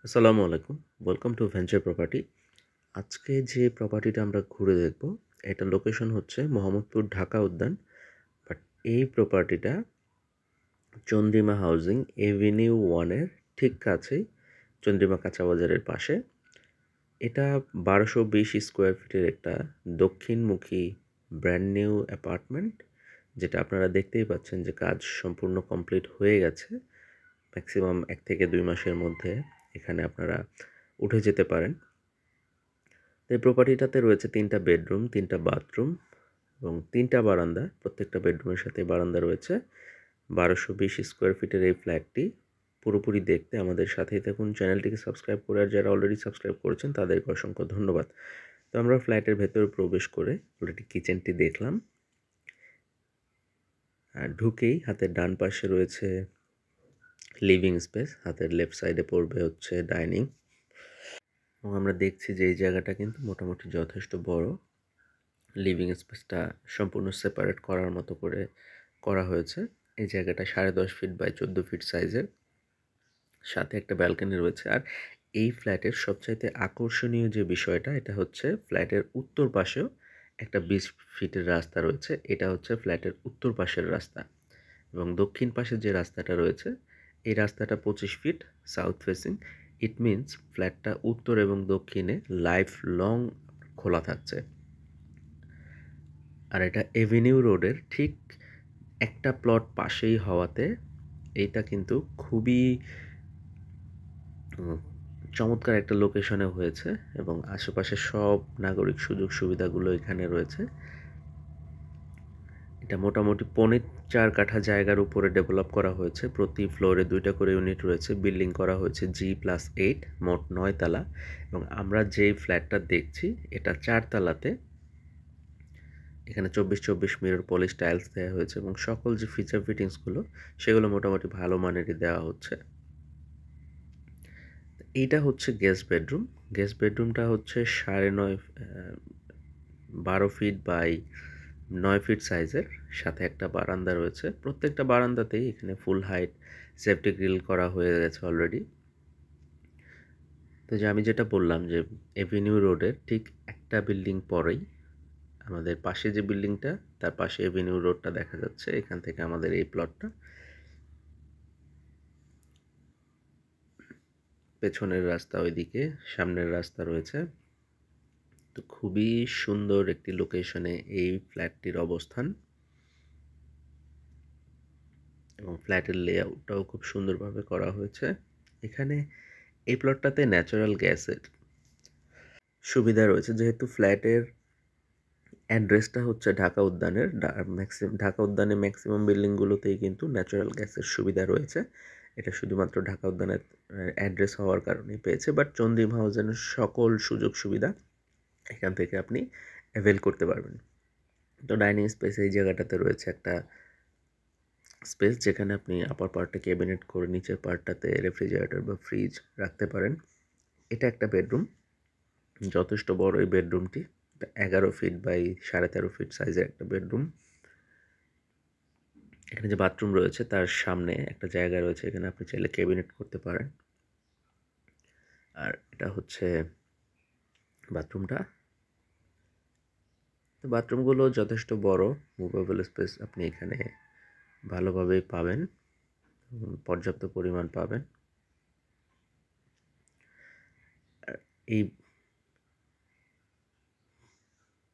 আসসালামু আলাইকুম। Welcome to venture property. আজকে যে প্রপার্টিটা আমরা ঘুরে দেখব, এটার লোকেশন হচ্ছে মোহাম্মদপুর ঢাকা উদ্যান। বাট এই প্রপার্টিটা চন্দ্রিমা হাউজিং এভিনিউ 1 এর ঠিক কাছেই, চন্দ্রিমা কাঁচা বাজারের পাশে। এটা 1220 স্কোয়ার ফিটের একটা দক্ষিণমুখী ব্র্যান্ড নিউ অ্যাপার্টমেন্ট, যেটা আপনারা দেখতেই পাচ্ছেন যে কাজ সম্পূর্ণ কমপ্লিট হয়ে গেছে। ম্যাক্সিমাম 1 থেকে 2 মাসের মধ্যে এখানে আপনারা উঠে যেতে পারেন। এই প্রপার্টিটাতে রয়েছে 3টা বেডরুম, 3টা বাথরুম এবং 3টা বারান্দা। প্রত্যেকটা বেডরুমের সাথে বারান্দা রয়েছে। 1220 স্কোয়ার ফিটের এই ফ্ল্যাটটি পুরোপুরি দেখতে আমাদের সাথেই থাকুন। চ্যানেলটিকে সাবস্ক্রাইব করে, আর যারা অলরেডি সাবস্ক্রাইব করেছেন তাদেরকে অসংখ্য ধন্যবাদ। তো আমরা ফ্ল্যাটের ভেতরে প্রবেশ করে অলরেডি কিচেনটি দেখলাম। আর ঢুকেই হাতের ডান পাশে রয়েছে লিভিং স্পেস, হাতের লেফট সাইডে পড়বে হচ্ছে ডাইনিং। এবং আমরা দেখছি যে এই জায়গাটা কিন্তু মোটামুটি যথেষ্ট বড়। লিভিং স্পেসটা সম্পূর্ণ সেপারেট করার মতো করে করা হয়েছে। এই জায়গাটা 10.5 ফিট বাই 14 ফিট সাইজের, সাথে একটা ব্যালকনি রয়েছে। আর এই ফ্ল্যাটের সবচাইতে আকর্ষণীয় যে বিষয়টা, এটা হচ্ছে ফ্ল্যাটের উত্তর পাশেও একটা 20 ফিটের রাস্তা রয়েছে। এটা হচ্ছে ফ্ল্যাটের উত্তর পাশের রাস্তা। এবং দক্ষিণ পাশে যে রাস্তাটা রয়েছে, এই রাস্তাটা 25 feet south facing. It means ফ্ল্যাটটা উত্তর এবং দক্ষিণে লাইফ লং খোলা থাকছে। আর এটা এভিনিউ রোডের ঠিক একটা প্লট পাশেই হওয়াতে এইটা কিন্তু খুবই চমৎকার একটা লোকেশনে হয়েছে এবং আশেপাশে সব নাগরিক সুযোগ সুবিধাগুলো এখানে রয়েছে। এটা মোটামুটি 4.5 কাঠা জায়গার উপরে ডেভেলপ করা হয়েছে। প্রতি ফ্লোরে 2টা করে ইউনিট রয়েছে। বিল্ডিং করা হয়েছে G+8, মোট 9 তালা। এবং আমরা যেই ফ্ল্যাটটা দেখছি এটা 4 তালাতে। এখানে 24 মিরর পলিশ টাইলস দেওয়া হয়েছে এবং সকল যে ফিচার ফিটিংসগুলো সেগুলো মোটামুটি ভালো মানেরই দেওয়া হচ্ছে। এইটা হচ্ছে গেস্ট বেডরুম। গেস্ট বেডরুমটা হচ্ছে 12 ফিট বাই 9 ফিট সাইজের, সাথে একটা বারান্দা রয়েছে। প্রত্যেকটা বারান্দাতেই এখানে ফুল হাইট সেফটি গ্রিল করা হয়ে গেছে অলরেডি। তো যে আমি যেটা বললাম যে এভিনিউ রোডের ঠিক একটা বিল্ডিং পরেই আমাদের পাশে যে বিল্ডিংটা, তার পাশে এভিনিউ রোডটা দেখা যাচ্ছে। এখান থেকে আমাদের এই প্লটটা, পেছনের রাস্তা ওইদিকে, সামনের রাস্তা রয়েছে। তো খুবই সুন্দর একটি লোকেশনে এই ফ্ল্যাটটির অবস্থান এবং ফ্ল্যাটের লেআউটটাও খুব সুন্দরভাবে করা হয়েছে। এখানে এই প্লটটাতে ন্যাচারাল গ্যাসের সুবিধা রয়েছে, যেহেতু ফ্ল্যাটের অ্যাড্রেসটা হচ্ছে ঢাকা উদ্যানের। ঢাকা উদ্যানে ম্যাক্সিমাম বিল্ডিংগুলোতেই কিন্তু ন্যাচারাল গ্যাসের সুবিধা রয়েছে। এটা শুধুমাত্র ঢাকা উদ্যানের অ্যাড্রেস হওয়ার কারণেই পেয়েছে। বাট চন্দ্রিমা হাউজের সকল সুযোগ সুবিধা এখান থেকে আপনি অ্যাভেল করতে পারবেন। তো ডাইনিং স্পেস এই জায়গাটাতে রয়েছে একটা স্পেস, যেখানে আপনি আপার পার্টটা ক্যাবিনেট করে নিচের পার্টটাতে রেফ্রিজারেটর বা ফ্রিজ রাখতে পারেন। এটা একটা বেডরুম, যথেষ্ট বড় এই বেডরুমটি। 11 ফিট বাই 13.5 ফিট সাইজের একটা বেডরুম। এখানে যে বাথরুম রয়েছে তার সামনে একটা জায়গা রয়েছে, এখানে আপনি চাইলে ক্যাবিনেট করতে পারেন। আর এটা হচ্ছে বাথরুমটা। তো বাথরুমগুলো যথেষ্ট বড়, মুভেবল স্পেস আপনি এখানে ভালোভাবেই পাবেন, পর্যাপ্ত পরিমাণ পাবেন। এই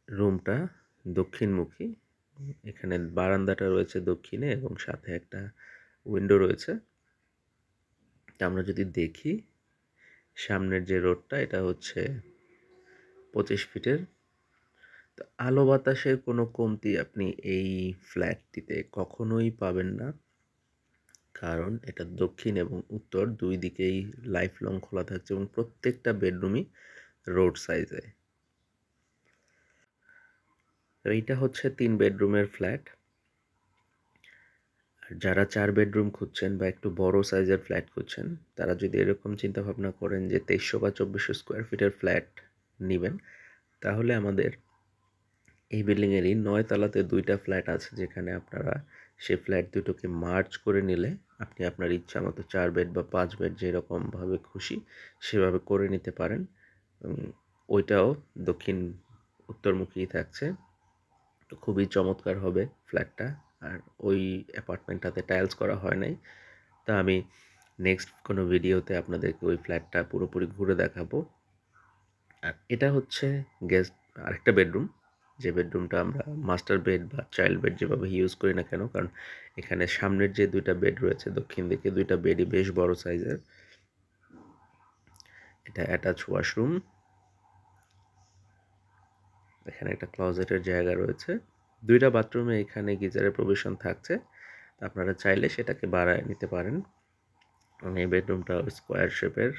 রুমটা দক্ষিণমুখী। এখানে বারান্দাটা রয়েছে দক্ষিণে এবং সাথে একটা উইন্ডো রয়েছে। আমরা যদি দেখি সামনের যে রোডটা, এটা হচ্ছে 25 ফিটের। তো আলো বাতাসের কোনো কমতি আপনি এই ফ্ল্যাটটিতে কখনোই পাবেন না, কারণ এটা দক্ষিণ এবং উত্তর দুই দিকেই লাইফ লং খোলা থাকছে এবং প্রত্যেকটা বেডরুমই রোড সাইজে। তো এইটা হচ্ছে 3 বেডরুমের ফ্ল্যাট। আর যারা 4 বেডরুম খুঁজছেন বা একটু বড় সাইজের ফ্ল্যাট খুঁজছেন, তারা যদি এরকম চিন্তা ভাবনা করেন যে 2300 বা 2400 স্কোয়ার ফিটের ফ্ল্যাট নেবেন, তাহলে আমাদের এই বিল্ডিংয়েরই 9 তলাতে 2টা ফ্ল্যাট আছে, যেখানে আপনারা সেই ফ্ল্যাট দুটোকে মার্জ করে নিলে আপনি আপনার ইচ্ছা মতো 4 বেড বা 5 বেড যেরকমভাবে খুশি সেভাবে করে নিতে পারেন। ওইটাও দক্ষিণ উত্তরমুখী থাকছে। তো খুবই চমৎকার হবে ফ্ল্যাটটা। আর ওই অ্যাপার্টমেন্টটাতে টাইলস করা হয় নাই। তা আমি নেক্সট কোনো ভিডিওতে আপনাদেরকে ওই ফ্ল্যাটটা পুরোপুরি ঘুরে দেখাবো। আর এটা হচ্ছে গেস্ট আরেকটা বেডরুম, যে বেডরুমটা আমরা মাস্টার বেড বা চাইল্ড বেড যেভাবে ইউজ করি না কেন, কারণ এখানে সামনের যে 2টা বেড রয়েছে দক্ষিণ দিকে 2টা বেডই বেশ বড় সাইজের। এটা অ্যাটাচ ওয়াশরুম, এখানে একটা ক্লোজেটের জায়গা রয়েছে, 2টা বাথরুমে এখানে গিজারের প্রভিশন থাকছে। আপনারা চাইলে সেটাকে বাড়ায় নিতে পারেন। এই বেডরুমটা স্কোয়ার শেপের।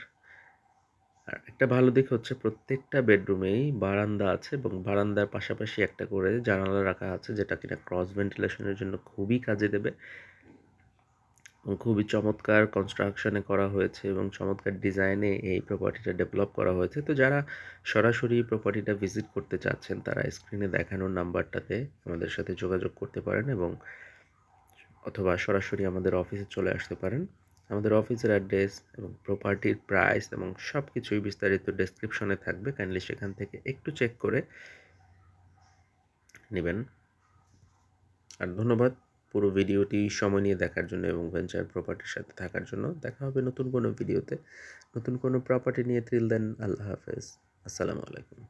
আর একটা ভালো দিক হচ্ছে প্রত্যেকটা বেডরুমেই বারান্দা আছে এবং বারান্দার পাশাপাশি একটা করে জানালা রাখা আছে, যেটা কিনা ক্রস ভেন্টিলেশনের জন্য খুবই কাজে দেবে এবং খুবই চমৎকার কনস্ট্রাকশনে করা হয়েছে এবং চমৎকার ডিজাইনে এই প্রপার্টিটা ডেভেলপ করা হয়েছে। তো যারা সরাসরি প্রপার্টিটা ভিজিট করতে চাচ্ছেন তারা স্ক্রিনে দেখানো নাম্বারটাতে আমাদের সাথে যোগাযোগ করতে পারেন এবং অথবা সরাসরি আমাদের অফিসে চলে আসতে পারেন। আমাদের অফিসের অ্যাড্রেস এবং প্রপার্টির প্রাইস এবং সব কিছুই বিস্তারিত ডেসক্রিপশনে থাকবে, কাইন্ডলি সেখান থেকে একটু চেক করে নেবেন। আর ধন্যবাদ পুরো ভিডিওটি সময় নিয়ে দেখার জন্য এবং ভেঞ্চার প্রপার্টির সাথে থাকার জন্য। দেখা হবে নতুন কোনো ভিডিওতে নতুন কোনো প্রপার্টি নিয়ে। টিল দেন, আল্লাহ হাফেজ, আসসালামু আলাইকুম।